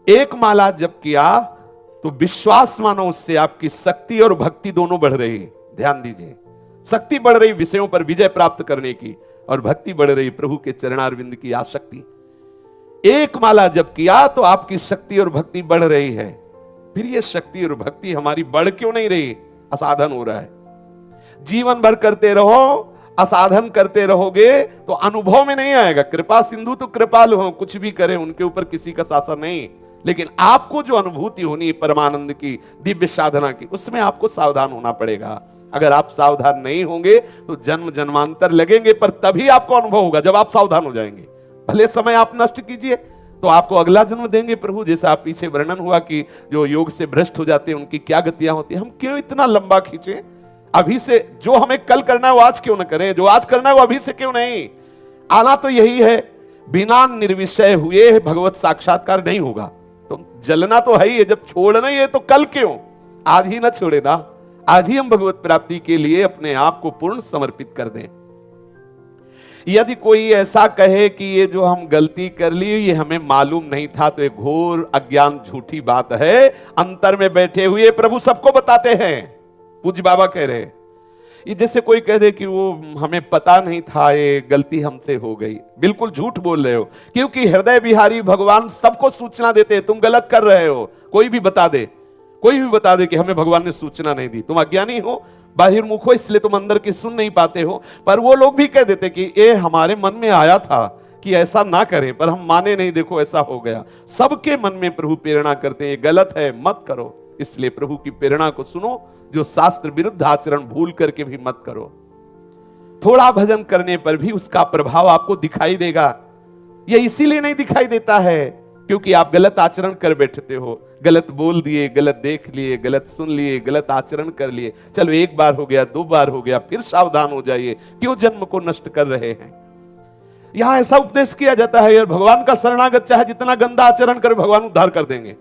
एक माला जप किया तो विश्वास मानो उससे आपकी शक्ति और भक्ति दोनों बढ़ रही है। ध्यान दीजिए, शक्ति बढ़ रही विषयों पर विजय प्राप्त करने की, और भक्ति बढ़ रही प्रभु के चरणारविंद की आसक्ति। एक माला जप किया तो आपकी शक्ति और भक्ति बढ़ रही है। फिर ये शक्ति और भक्ति हमारी बढ़ क्यों नहीं रही? असाधन हो रहा है। जीवन भर करते रहो, असाधन करते रहोगे तो अनुभव में नहीं आएगा। कृपा सिंधु तो कृपालु हो, कुछ भी करें उनके ऊपर किसी का शासन नहीं, लेकिन आपको जो अनुभूति होनी है परमानंद की, दिव्य साधना की, उसमें आपको सावधान होना पड़ेगा। अगर आप सावधान नहीं होंगे तो जन्म जन्मांतर लगेंगे, पर तभी आपको अनुभव होगा जब आप सावधान हो जाएंगे। भले समय आप नष्ट कीजिए तो आपको अगला जन्म देंगे प्रभु। जैसा आप पीछे वर्णन हुआ कि जो योग से भ्रष्ट हो जाते हैं उनकी क्या गतियां होती हैं। हम क्यों इतना लंबा खींचे? अभी से जो हमें कल करना है वो आज क्यों न करें? जो आज करना है वो अभी से क्यों नहीं? आना तो यही है, बिना निर्विषय हुए भगवत साक्षात्कार नहीं होगा। तो जलना तो है ही, जब छोड़ना ही है तो कल क्यों? आज ही ना छोड़े ना, आज ही हम भगवत प्राप्ति के लिए अपने आप को पूर्ण समर्पित कर दें। यदि कोई ऐसा कहे कि ये जो हम गलती कर ली ये हमें मालूम नहीं था, तो एक घोर अज्ञान झूठी बात है। अंतर में बैठे हुए प्रभु सबको बताते हैं। पूज्य बाबा कह रहे, ये जैसे कोई कह दे कि वो हमें पता नहीं था, ये गलती हमसे हो गई, बिल्कुल झूठ बोल रहे हो। क्योंकि हृदय बिहारी भगवान सबको सूचना देते हैं, तुम गलत कर रहे हो। कोई भी बता दे, कोई भी बता दे कि हमें भगवान ने सूचना नहीं दी, तुम अज्ञानी हो, बाहिर्मुख हो, इसलिए तुम अंदर की सुन नहीं पाते हो। पर वो लोग भी कह देते कि ये हमारे मन में आया था कि ऐसा ना करें, पर हम माने नहीं, देखो ऐसा हो गया। सबके मन में प्रभु प्रेरणा करते हैं, ये गलत है मत करो। इसलिए प्रभु की प्रेरणा को सुनो, जो शास्त्र विरुद्ध आचरण भूल करके भी मत करो। थोड़ा भजन करने पर भी उसका प्रभाव आपको दिखाई देगा। यह इसीलिए नहीं दिखाई देता है क्योंकि आप गलत आचरण कर बैठते हो, गलत बोल दिए, गलत देख लिए, गलत सुन लिए, गलत आचरण कर लिए। चलो एक बार हो गया, दो बार हो गया, फिर सावधान हो जाइए। क्यों जन्म को नष्ट कर रहे हैं? यहां ऐसा उपदेश किया जाता है यार, भगवान का शरणागत चाहे जितना गंदा आचरण करे भगवान उद्धार कर देंगे,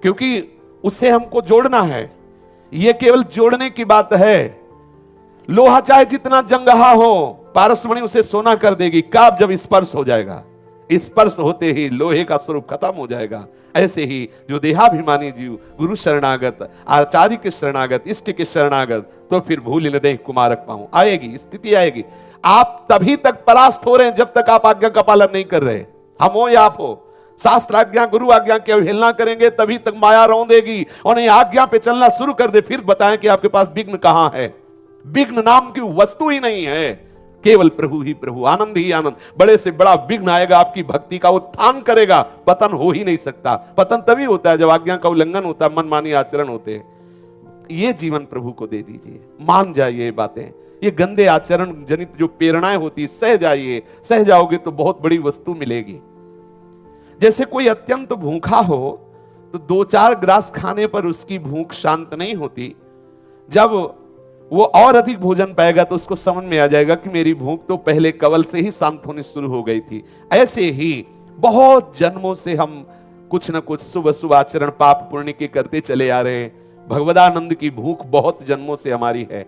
क्योंकि उससे हमको जोड़ना है। यह केवल जोड़ने की बात है। लोहा चाहे जितना जंगहा हो, पारसमणि उसे सोना कर देगी कब? जब स्पर्श हो जाएगा। स्पर्श होते ही लोहे का स्वरूप खत्म हो जाएगा। ऐसे ही जो देहाभिमानी जीव गुरु शरणागत, आचार्य के शरणागत, इष्ट के शरणागत, तो फिर भूल न दे कुमारक पाऊं, आएगी स्थिति आएगी। आप तभी तक परास्त हो रहे हैं जब तक आप आज्ञा का पालन नहीं कर रहे। हम हो या आप हो, शास्त्र आज्ञा गुरु आज्ञा की अवहेलना करेंगे तभी तक माया रौंदेगी। और नहीं आज्ञा पे चलना शुरू कर दे, फिर बताएं कि आपके पास विघ्न कहां है। विघ्न नाम की वस्तु ही नहीं है, केवल प्रभु ही प्रभु, आनंद ही आनंद। बड़े से बड़ा विघ्न आएगा, आपकी भक्ति का उत्थान करेगा, पतन हो ही नहीं सकता। पतन तभी होता है जब आज्ञा का उल्लंघन होता है, मनमानी आचरण होते हैं। ये जीवन प्रभु को दे दीजिए, मान जाइए ये बातें। ये गंदे आचरण जनित जो प्रेरणाएं होती, सह जाइए। सह जाओगे तो बहुत बड़ी वस्तु मिलेगी। जैसे कोई अत्यंत भूखा हो तो दो चार ग्रास खाने पर उसकी भूख शांत नहीं होती। जब वो और अधिक भोजन पाएगा तो उसको समझ में आ जाएगा कि मेरी भूख तो पहले कवल से ही शांत होनी शुरू हो गई थी। ऐसे ही बहुत जन्मों से हम कुछ न कुछ शुभ शुभ आचरण पाप पुण्य के करते चले आ रहे हैं। भगवदानंद की भूख बहुत जन्मों से हमारी है।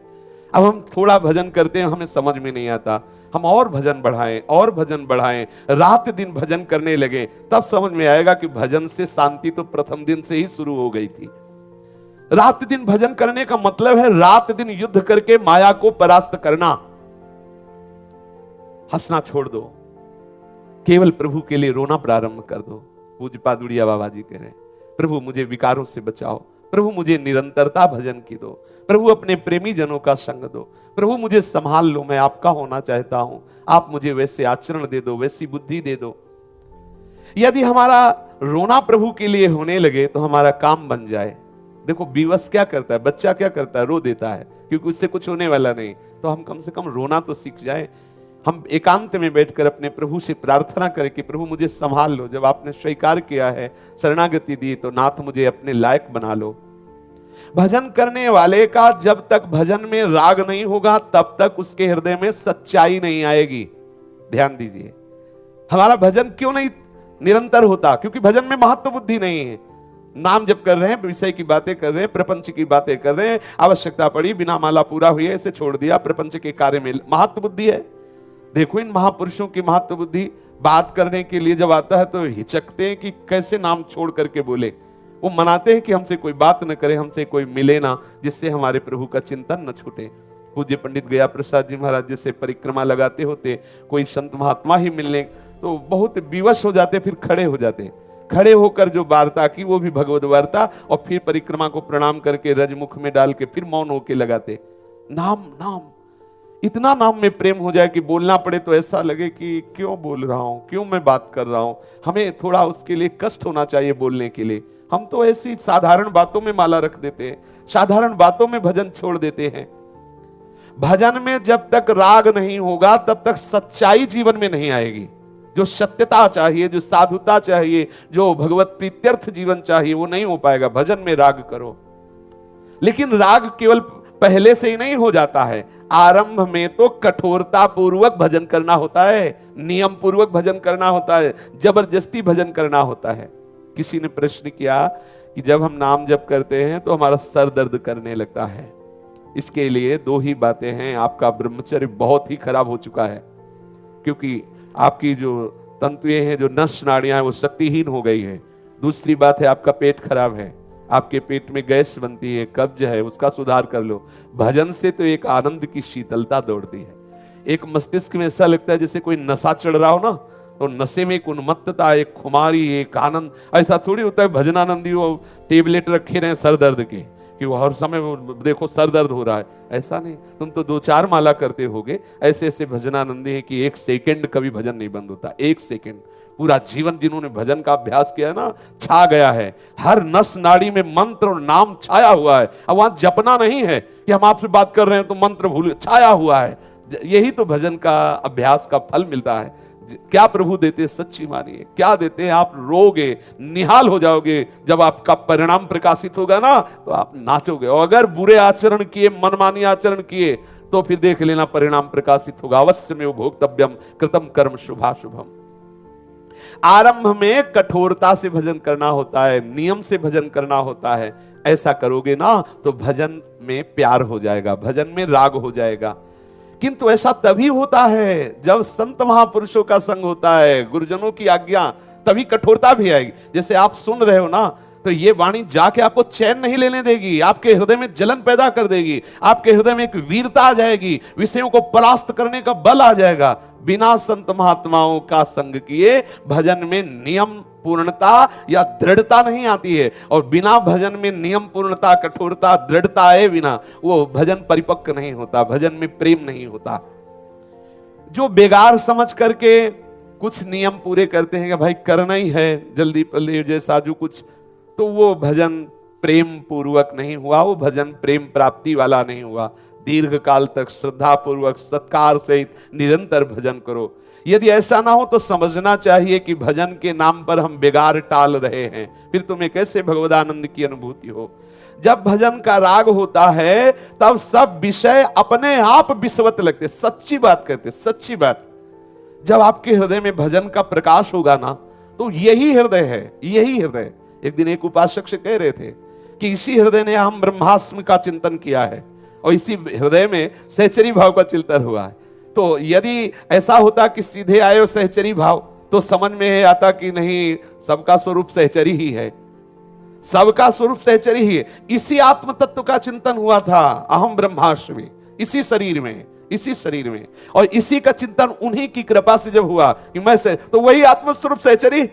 अब हम थोड़ा भजन करते हैं, हमें समझ में नहीं आता, हम और भजन बढ़ाएं और भजन बढ़ाएं, रात दिन भजन करने लगे, तब समझ में आएगा कि भजन से शांति तो प्रथम दिन से ही शुरू हो गई थी। रात दिन भजन करने का मतलब है रात दिन युद्ध करके माया को परास्त करना। हंसना छोड़ दो, केवल प्रभु के लिए रोना प्रारंभ कर दो। पूज्य पादुड़िया बाबा जी कह रहे हैं, प्रभु मुझे विकारों से बचाओ, प्रभु मुझे निरंतरता भजन की दो, प्रभु अपने प्रेमी जनों का संग दो, प्रभु मुझे संभाल लो, मैं आपका होना चाहता हूं, आप मुझे वैसे आचरण दे दो, वैसी बुद्धि दे दो। यदि हमारा रोना प्रभु के लिए होने लगे तो हमारा काम बन जाए। देखो विवश क्या करता है, बच्चा क्या करता है, रो देता है क्योंकि उससे कुछ होने वाला नहीं। तो हम कम से कम रोना तो सीख जाए। हम एकांत में बैठकर अपने प्रभु से प्रार्थना करें कि प्रभु मुझे संभाल लो, जब आपने स्वीकार किया है, शरणागति दी, तो नाथ मुझे अपने लायक बना लो। भजन करने वाले का जब तक भजन में राग नहीं होगा तब तक उसके हृदय में सच्चाई नहीं आएगी। ध्यान दीजिए, हमारा भजन क्यों नहीं निरंतर होता? क्योंकि भजन में महत्व बुद्धि नहीं है। नाम जप कर रहे हैं, विषय की बातें कर रहे हैं, प्रपंच की बातें कर रहे हैं, आवश्यकता पड़ी, बिना माला पूरा हुई, इसे छोड़ दिया, प्रपंच के कार्य में महत्व बुद्धि है। देखो इन महापुरुषों की महत्व बुद्धि, बात करने के लिए जब आता है तो हिचकते हैं कि कैसे नाम छोड़ करके बोले। वो मनाते हैं कि हमसे कोई बात न करे, हमसे कोई मिले ना, जिससे हमारे प्रभु का चिंतन न छूटे। पूज्य पंडित गया प्रसाद जी महाराज जैसे परिक्रमा लगाते होते, कोई संत महात्मा ही मिलने तो बहुत विवश हो जाते, फिर खड़े हो जाते। खड़े होकर जो वार्ता की वो भी भगवत वार्ता, और फिर परिक्रमा को प्रणाम करके रजमुख में डाल के फिर मौन होके लगाते। नाम नाम, इतना नाम में प्रेम हो जाए कि बोलना पड़े तो ऐसा लगे कि क्यों बोल रहा हूं, क्यों मैं बात कर रहा हूं। हमें थोड़ा उसके लिए कष्ट होना चाहिए बोलने के लिए। हम तो ऐसी साधारण बातों में माला रख देते हैं, साधारण बातों में भजन छोड़ देते हैं। भजन में जब तक राग नहीं होगा तब तक सच्चाई जीवन में नहीं आएगी। जो सत्यता चाहिए, जो साधुता चाहिए, जो भगवत प्रीत्यर्थ जीवन चाहिए, वो नहीं हो पाएगा। भजन में राग करो, लेकिन राग केवल पहले से ही नहीं हो जाता है। आरंभ में तो कठोरता पूर्वक भजन करना होता है, नियम पूर्वक भजन करना होता है, जबरदस्ती भजन करना होता है। किसी ने प्रश्न किया कि जब हम नाम जप करते हैं तो हमारा सर दर्द करने लगता है। इसके लिए दो ही बातें हैं। आपका ब्रह्मचर्य बहुत ही खराब हो चुका है, क्योंकि आपकी जो तंतुएं हैं, जो नस नाड़ियां हैं, वो शक्तिहीन हो गई है। दूसरी बात है आपका पेट खराब है, आपके पेट में गैस बनती है, कब्ज है, उसका सुधार कर लो। भजन से तो एक आनंद की शीतलता दौड़ती है। एक मस्तिष्क में ऐसा लगता है जैसे कोई नशा चढ़ रहा हो ना, तो नशे में एक उन्मत्तता, एक खुमारी, एक आनंद। ऐसा थोड़ी होता है भजनानंदी वो टेबलेट रखे रहे सर दर्द के कि वो हर समय देखो सर दर्द हो रहा है, ऐसा नहीं। तुम तो 2-4 माला करते होगे। ऐसे ऐसे भजनानंदी है कि 1 सेकंड कभी भजन नहीं बंद होता। 1 सेकंड पूरा जीवन जिन्होंने भजन का अभ्यास किया ना, छा गया है। हर नस नाड़ी में मंत्र और नाम छाया हुआ है। अब वहां जपना नहीं है कि हम आपसे बात कर रहे हैं तो मंत्र भूल, छाया हुआ है। यही तो भजन का अभ्यास का फल मिलता है। क्या प्रभु देते, सच्ची मानिए क्या देते हैं। आप रोगे, निहाल हो जाओगे। जब आपका परिणाम प्रकाशित होगा ना तो आप नाचोगे। और अगर बुरे आचरण किए, मनमानी आचरण किए, तो फिर देख लेना परिणाम प्रकाशित होगा। अवश्य में भोक्तव्यम कृतम कर्म शुभाशुभम। आरंभ में कठोरता से भजन करना होता है, नियम से भजन करना होता है। ऐसा करोगे ना तो भजन में प्यार हो जाएगा, भजन में राग हो जाएगा। किंतु ऐसा तभी होता है जब संत महापुरुषों का संग होता है, गुरुजनों की आज्ञा, तभी कठोरता भी आएगी। जैसे आप सुन रहे हो ना, तो ये वाणी जाके आपको चैन नहीं लेने देगी, आपके हृदय में जलन पैदा कर देगी, आपके हृदय में एक वीरता आ जाएगी, विषयों को परास्त करने का बल आ जाएगा। बिना संत महात्माओं का संग किए भजन में नियम पूर्णता या दृढ़ता नहीं आती है। और बिना भजन में नियम पूर्णता, कठोरता, दृढ़ता आए बिना वो भजन परिपक्व नहीं होता, भजन में प्रेम नहीं होता। जो बेगार समझ करके कुछ नियम पूरे करते हैं कि भाई करना ही है, जल्दी पल्ले जैसा जो कुछ, तो वो भजन प्रेम पूर्वक नहीं हुआ, वो भजन प्रेम प्राप्ति वाला नहीं हुआ। दीर्घ काल तक श्रद्धा पूर्वक सत्कार सहित निरंतर भजन करो। यदि ऐसा ना हो तो समझना चाहिए कि भजन के नाम पर हम बेगार टाल रहे हैं, फिर तुम्हें कैसे भगवदानंद की अनुभूति हो। जब भजन का राग होता है तब सब विषय अपने आप विषवत लगते। सच्ची बात कहते, सच्ची बात। जब आपके हृदय में भजन का प्रकाश होगा ना, तो यही हृदय है, यही हृदय। एक दिन एक उपासक से कह रहे थे कि इसी हृदय ने हम ब्रह्मास्म का चिंतन किया है और इसी हृदय में सहचरी भाव का चिंतन हुआ है। तो यदि ऐसा होता कि सीधे आए सहचरी भाव, तो समझ में आता कि नहीं, सबका स्वरूप सहचरी ही है, सबका स्वरूप सहचरी ही है। इसी आत्म तत्व का चिंतन हुआ था, अहम ब्रह्मास्मि, इसी शरीर में, इसी शरीर में। और इसी का चिंतन उन्हीं की कृपा से जब हुआ कि मैं से, तो वही आत्मस्वरूप सहचरी,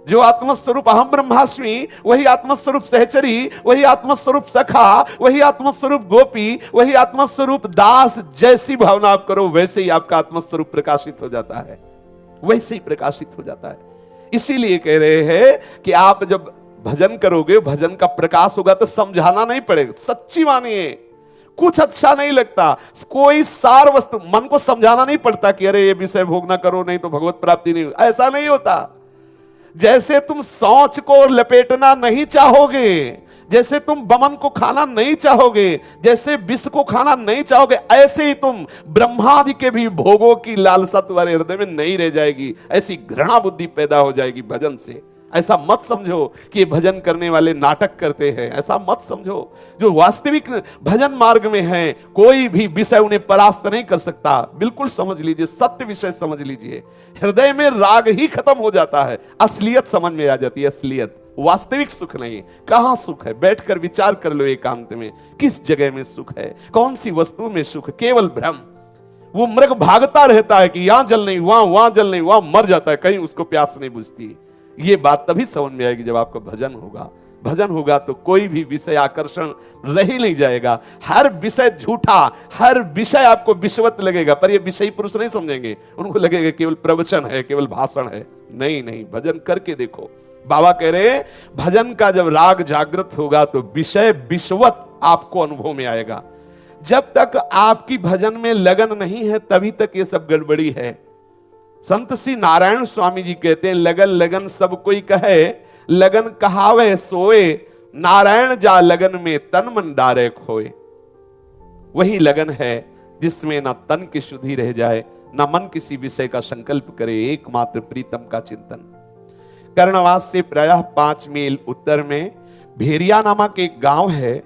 जो आत्मस्वरूप अहम ब्रह्मास्मि, वही आत्मस्वरूप सहचरी, वही आत्मस्वरूप सखा, वही आत्मस्वरूप गोपी, वही आत्मस्वरूप दास। जैसी भावना आप करो वैसे ही आपका आत्मस्वरूप प्रकाशित हो जाता है, वैसे ही प्रकाशित हो जाता है। इसीलिए कह रहे हैं कि आप जब भजन करोगे, भजन का प्रकाश होगा तो समझाना नहीं पड़ेगा। सच्ची मानिए, कुछ अच्छा नहीं लगता, कोई सार वस्तु मन को समझाना नहीं पड़ता कि अरे ये विषय भोग ना करो नहीं तो भगवत प्राप्ति नहीं, ऐसा नहीं होता। जैसे तुम शौच को लपेटना नहीं चाहोगे, जैसे तुम बमन को खाना नहीं चाहोगे, जैसे विष को खाना नहीं चाहोगे, ऐसे ही तुम ब्रह्मादि के भी भोगों की लालसा तुम्हारे हृदय में नहीं रह जाएगी। ऐसी घृणा बुद्धि पैदा हो जाएगी भजन से। ऐसा मत समझो कि ये भजन करने वाले नाटक करते हैं, ऐसा मत समझो। जो वास्तविक भजन मार्ग में हैं, कोई भी विषय उन्हें परास्त नहीं कर सकता। बिल्कुल समझ लीजिए, सत्य विषय समझ लीजिए। हृदय में राग ही खत्म हो जाता है, असलियत समझ में आ जाती है। असलियत, वास्तविक सुख नहीं। कहां सुख है? बैठकर विचार कर लो एकांत में, किस जगह में सुख है, कौन सी वस्तु में सुख? केवल भ्रम। वो मृग भागता रहता है कि यहां जल नहीं, वहां जल नहीं, वहां मर जाता है, कहीं उसको प्यास नहीं बुझती। ये बात तभी समझ में आएगी जब आपका भजन होगा। भजन होगा तो कोई भी विषय आकर्षण रह ही नहीं जाएगा। हर विषय झूठा, हर विषय आपको विषवत लगेगा, पर ये विषयी पुरुष नहीं समझेंगे। उनको लगेगा केवल प्रवचन है, केवल भाषण है। नहीं नहीं, भजन करके देखो। बाबा कह रहे हैं भजन का जब राग जागृत होगा तो विषय विषवत आपको अनुभव में आएगा। जब तक आपकी भजन में लगन नहीं है तभी तक ये सब गड़बड़ी है। संत श्री नारायण स्वामी जी कहते हैं, लगन लगन सब कोई कहे, लगन कहावे सोए, नारायण जा लगन में तन मन डारे खोए। वही लगन है जिसमें ना तन की शुद्धि रह जाए, ना मन किसी विषय का संकल्प करे, एकमात्र प्रीतम का चिंतन। कर्णवास से प्रायः 5 मील उत्तर में भेरिया नामक एक गांव है।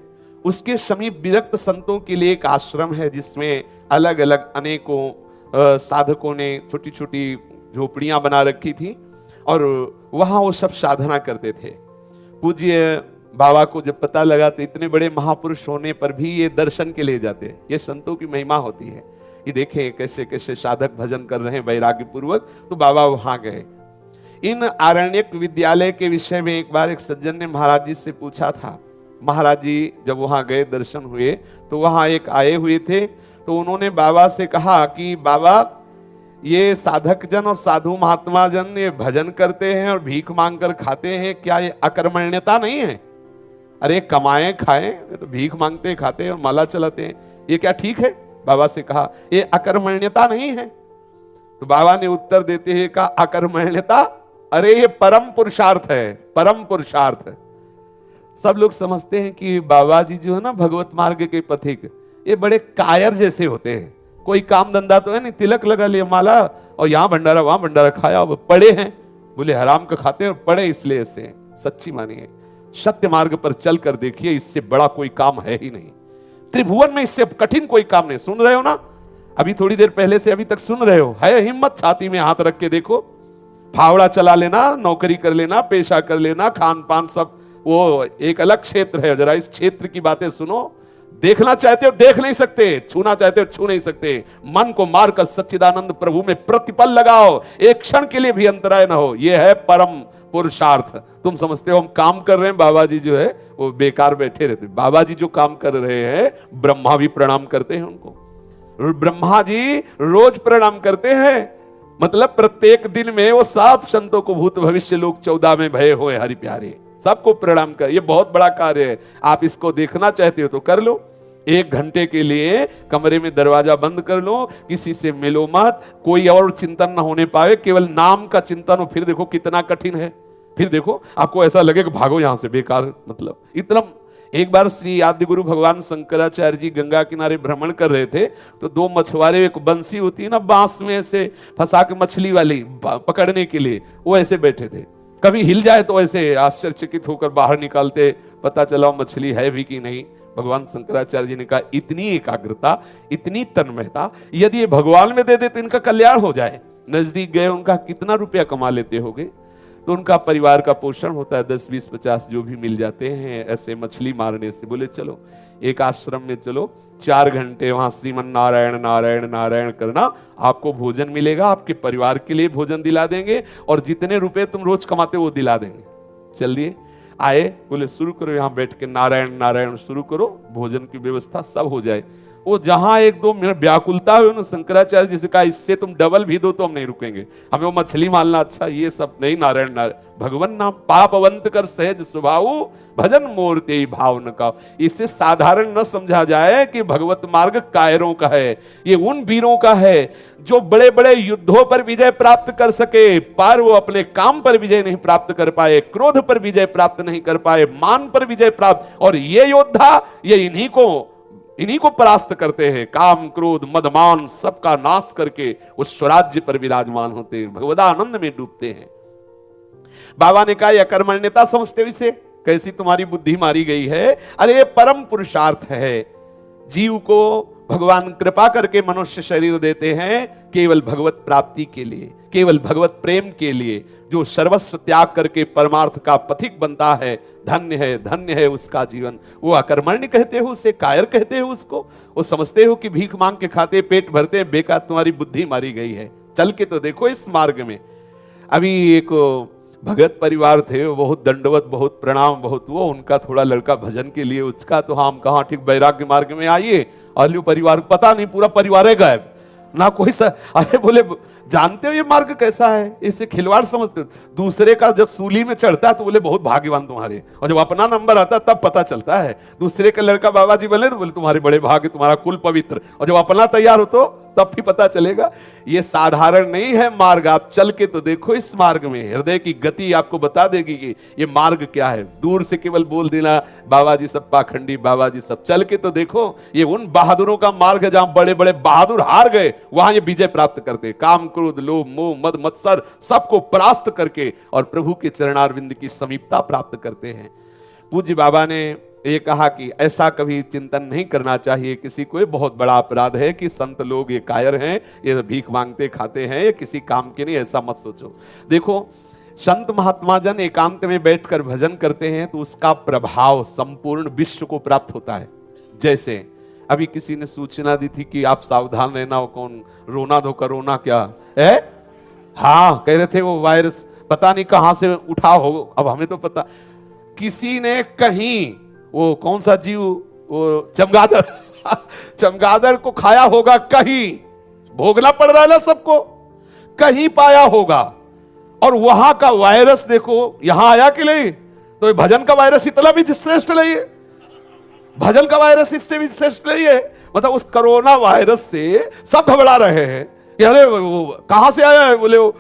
उसके समीप विरक्त संतों के लिए एक आश्रम है, जिसमें अलग अलग अनेकों साधकों ने छोटी छोटी झोपड़ियां बना रखी थी और वहां वो सब साधना करते थे। पूज्य बाबा को जब पता लगा तो इतने बड़े महापुरुष होने पर भी ये दर्शन के लिए जाते हैं। ये संतों की महिमा होती है। ये देखें कैसे कैसे साधक भजन कर रहे हैं वैराग्य पूर्वक, तो बाबा वहां गए। इन आरण्यक विद्यालय के विषय में एक बार एक सज्जन ने महाराज जी से पूछा था। महाराज जी जब वहां गए, दर्शन हुए, तो वहां एक आए हुए थे। तो उन्होंने बाबा से कहा कि बाबा, ये साधक जन और साधु महात्मा जन ये भजन करते हैं और भीख मांग कर खाते हैं, क्या ये अकर्मण्यता नहीं है? अरे कमाएं खाएं, तो भीख मांगते खाते और माला चलाते हैं, ये क्या ठीक है? बाबा से कहा ये अकर्मण्यता नहीं है। तो बाबा ने उत्तर देते हुए कहा, अकर्मण्यता? अरे ये परम पुरुषार्थ है, परम पुरुषार्थ। सब लोग समझते हैं कि बाबा जी जो है ना भगवत मार्ग के पथिक, ये बड़े कायर जैसे होते हैं। कोई काम धंधा तो है नहीं, तिलक लगा लिया, माला, और यहां भंडारा वहां भंडारा खाया, पड़े हैं। बोले हराम का खाते हैं और पड़े इसलिए ऐसे। सच्ची मानिए, सत्य मार्ग पर चल कर देखिए, इससे बड़ा कोई काम है ही नहीं। त्रिभुवन में इससे कठिन कोई काम नहीं। सुन रहे हो ना, अभी थोड़ी देर पहले से अभी तक सुन रहे हो। है हिम्मत, छाती में हाथ रख के देखो। फावड़ा चला लेना, नौकरी कर लेना, पेशा कर लेना, खान पान सब वो एक अलग क्षेत्र है। जरा इस क्षेत्र की बातें सुनो। देखना चाहते हो देख नहीं सकते, छूना चाहते हो छू नहीं सकते। मन को मारकर सच्चिदानंद प्रभु में प्रतिपल लगाओ, एक क्षण के लिए भी अंतराय ना हो। यह है परम पुरुषार्थ। तुम समझते हो हम काम कर रहे हैं, बाबा जी जो है वो बेकार बैठे रहते। बाबा जी जो काम कर रहे हैं, ब्रह्मा भी प्रणाम करते हैं उनको। ब्रह्मा जी रोज प्रणाम करते हैं, मतलब प्रत्येक दिन में वो सब संतों को भूत भविष्य लोक 14 में भय होए हरि प्यारे, सबको प्रणाम कर। ये बहुत बड़ा कार्य है। आप इसको देखना चाहते हो तो कर लो। 1 घंटे के लिए कमरे में दरवाजा बंद कर लो, किसी से मिलो मत, कोई और चिंतन ना होने पाए, केवल नाम का चिंतन हो। फिर देखो कितना कठिन है। फिर देखो आपको ऐसा लगे कि भागो यहां से, बेकार, मतलब इतना। एक बार श्री आदि गुरु भगवान शंकराचार्य जी गंगा किनारे भ्रमण कर रहे थे, तो 2 मछुआरे, एक बंसी होती है ना बांस में ऐसे फंसा के मछली वाली पकड़ने के लिए, वो ऐसे बैठे थे। कभी हिल जाए तो ऐसे आश्चर्यचकित होकर बाहर निकालते, पता चला मछली है भी कि नहीं। भगवान शंकराचार्य जी ने कहा, इतनी एकाग्रता, इतनी तन्मयता, यदि ये भगवान में दे दे तो इनका कल्याण हो जाए। नजदीक गए, उनका कितना रुपया कमा लेते होगे? तो उनका परिवार का पोषण होता है, 10, 20, 50 जो भी मिल जाते हैं ऐसे मछली मारने से। बोले चलो एक आश्रम में चलो, 4 घंटे वहां श्रीमन नारायण नारायण नारायण करना, आपको भोजन मिलेगा, आपके परिवार के लिए भोजन दिला देंगे, और जितने रुपए तुम रोज कमाते वो दिला देंगे। चल दिए, आए, बोले शुरू करो, यहां बैठ के नारायण नारायण शुरू करो, भोजन की व्यवस्था सब हो जाए। वो जहां 1-2 मिनट व्याकुलता हुई ना, शंकराचार्य जी से कहा, इससे तुम डबल भी दो तो हम नहीं रुकेंगे, हमें वो मछली मारना अच्छा, ये सब नहीं। नारायण नारायण भगवान नाम पापवंत कर सहज स्वभाव, भजन मूर्ति भावन का। इससे साधारण न समझा जाए कि भगवत मार्ग कायरों का है। ये उन वीरों का है जो बड़े बड़े युद्धों पर विजय प्राप्त कर सके, पर वो अपने काम पर विजय नहीं प्राप्त कर पाए, क्रोध पर विजय प्राप्त नहीं कर पाए, मान पर विजय प्राप्त। और ये योद्धा, ये इन्हीं को परास्त करते हैं। काम क्रोध मद मान सबका नाश करके उस स्वराज्य पर विराजमान होते हैं, भगवदानंद में डूबते हैं। बाबा ने कहा, यह कर्मण्यता समझते हो इसे? कैसी तुम्हारी बुद्धि मारी गई है? अरे परम पुरुषार्थ है। जीव को भगवान कृपा करके मनुष्य शरीर देते हैं केवल भगवत प्राप्ति के लिए, केवल भगवत प्रेम के लिए। जो सर्वस्व त्याग करके परमार्थ का पथिक बनता है, धन्य है उसका जीवन। वो अकर्मण्य कहते हो उसे, कायर कहते हो उसको? वो समझते हो कि भीख मांग के खाते पेट भरते हैं? बेकार तुम्हारी बुद्धि मारी गई है। चल के तो देखो इस मार्ग में। अभी एक भगत परिवार थे, वो बहुत दंडवत, बहुत प्रणाम, बहुत वो, उनका थोड़ा लड़का भजन के लिए उसका, तो हम कहा ठीक वैराग्य मार्ग में आइए। और परिवार पता नहीं, पूरा परिवार है गायब ना कोई अरे बोले जानते हो ये मार्ग कैसा है? इसे खिलवाड़ समझते हो? दूसरे का जब सूली में चढ़ता है तो बोले बहुत भाग्यवान तुम्हारे, और जब अपना नंबर आता तब पता चलता है। दूसरे का लड़का बाबा जी बोले तो बोले तुम्हारे बड़े भाग्य, तुम्हारा कुल पवित्र, और जब अपना तैयार हो तो तब भी पता चलेगा। ये साधारण नहीं है मार्ग, आप चल के तो देखो इस मार्ग में। हृदय की गति आपको बता देगी कि ये मार्ग क्या है। दूर से केवल बोल देना बाबा जी सब पाखंडी, बाबा जी सब, चल के तो देखो। ये उन बहादुरों का मार्ग है जहां बड़े बड़े बहादुर हार गए, वहां ये विजय प्राप्त करते। काम क्रोध लोभ मोह मद मत्सर सबको परास्त करके और प्रभु के चरणारविंद की समीपता प्राप्त करते हैं। पूज्य बाबा ने ये कहा कि ऐसा कभी चिंतन नहीं करना चाहिए किसी को। ये बहुत बड़ा अपराध है कि संत लोग ये कायर हैं, ये भीख मांगते खाते हैं, ये किसी काम के नहीं, ऐसा मत सोचो। देखो संत महात्मा जन एकांत में बैठकर भजन करते हैं तो उसका प्रभाव संपूर्ण विश्व को प्राप्त होता है। जैसे अभी किसी ने सूचना दी थी कि आप सावधान रहना, हो कौन रोना धो कोरोना क्या है, हाँ कह रहे थे वो वायरस पता नहीं कहां से उठा हो, अब हमें तो पता। किसी ने कहीं वो कौन सा जीव, वो चमगादड़ चमगादड़ को खाया होगा, कहीं भोगना पड़ रहा है ना सबको, कहीं पाया होगा। और वहां का वायरस देखो यहां आया कि नहीं? तो भजन का वायरस इतना भी श्रेष्ठ नहीं है, भजन का वायरस इससे भी श्रेष्ठ नहीं है। मतलब उस कोरोना वायरस से सब घबरा रहे हैं कि अरे वो कहां से आया है? बोले वो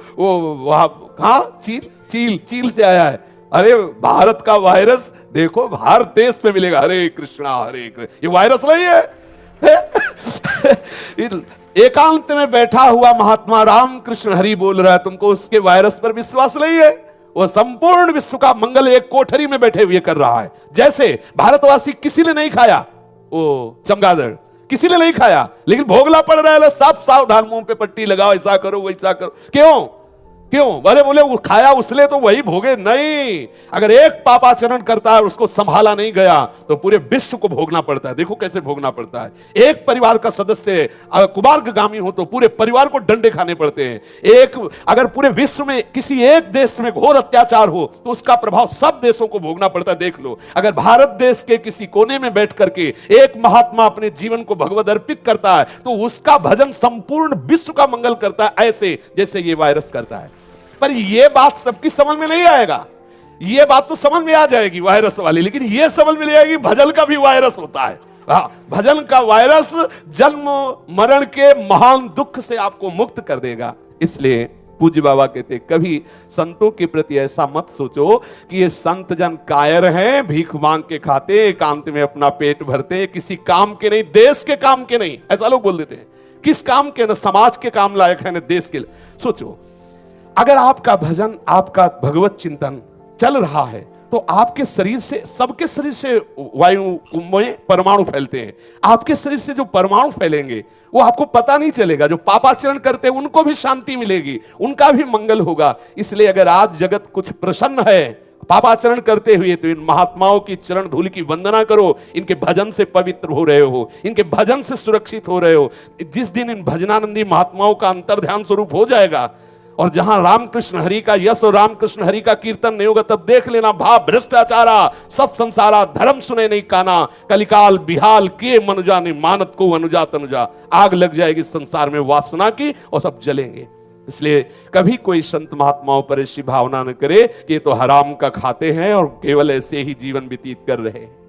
वहां कहां, चील से आया है। अरे भारत का वायरस देखो भारत देश में मिलेगा। हरे कृष्णा हरे कृष्ण, ये वायरस नहीं है। एकांत में बैठा हुआ महात्मा राम कृष्ण हरि बोल रहा है, तुमको उसके वायरस पर विश्वास नहीं है? वो संपूर्ण विश्व का मंगल एक कोठरी में बैठे हुए कर रहा है। जैसे भारतवासी किसी ने नहीं खाया वो चमगादड़, किसी ने नहीं खाया, लेकिन भोगना पड़ रहा है। सब सावधान, मुंह पे पट्टी लगाओ, ऐसा करो वैसा करो। क्यों? अरे बोले वो खाया उसने तो वही भोगे? नहीं, अगर एक पापाचरण करता है उसको संभाला नहीं गया तो पूरे विश्व को भोगना पड़ता है। देखो कैसे भोगना पड़ता है। एक परिवार का सदस्य कुमार्गामी हो तो पूरे परिवार को डंडे खाने पड़ते हैं। अगर पूरे विश्व में किसी एक देश में घोर अत्याचार हो तो उसका प्रभाव सब देशों को भोगना पड़ता है। देख लो, अगर भारत देश के किसी कोने में बैठ करके एक महात्मा अपने जीवन को भगवद अर्पित करता है तो उसका भजन संपूर्ण विश्व का मंगल करता है, ऐसे जैसे ये वायरस करता है। पर यह बात सबकी समझ में नहीं आएगा। यह बात तो समझ में आ जाएगी वायरस वाली, लेकिन यह समझ में नहीं आएगी भजन का भी वायरस होता है। भजन का वायरस जन्म मरण के महान दुख से आपको मुक्त कर देगा। इसलिए पूज्य बाबा कहते कभी संतों के प्रति ऐसा मत सोचो कि ये संत जन कायर हैं, भीख मांग के खाते, एकांत में अपना पेट भरते, किसी काम के नहीं, देश के काम के नहीं। ऐसा लोग बोल देते हैं, किस काम के, न समाज के काम लायक है न देश के। सोचो अगर आपका भजन, आपका भगवत चिंतन चल रहा है तो आपके शरीर से, सबके शरीर से वायु में परमाणु फैलते हैं। आपके शरीर से जो परमाणु फैलेंगे वो आपको पता नहीं चलेगा। जो पापाचरण करते हैं उनको भी शांति मिलेगी, उनका भी मंगल होगा। इसलिए अगर आज जगत कुछ प्रसन्न है पापाचरण करते हुए तो इन महात्माओं की चरण धूल की वंदना करो। इनके भजन से पवित्र हो रहे हो, इनके भजन से सुरक्षित हो रहे हो। जिस दिन इन भजनानंदी महात्माओं का अंतर्ध्यान स्वरूप हो जाएगा और जहां रामकृष्ण हरि का यश और रामकृष्ण हरि का कीर्तन नहीं होगा, तब देख लेना भाव भ्रष्टाचारा सब संसारा, धर्म सुने नहीं काना, कलिकाल बिहाल किए मनुजा ने, मानत को अनुजा तनुजा। आग लग जाएगी संसार में वासना की और सब जलेंगे। इसलिए कभी कोई संत महात्माओं पर ऐसी भावना न करे कि ये तो हराम का खाते हैं और केवल ऐसे ही जीवन व्यतीत कर रहे हैं।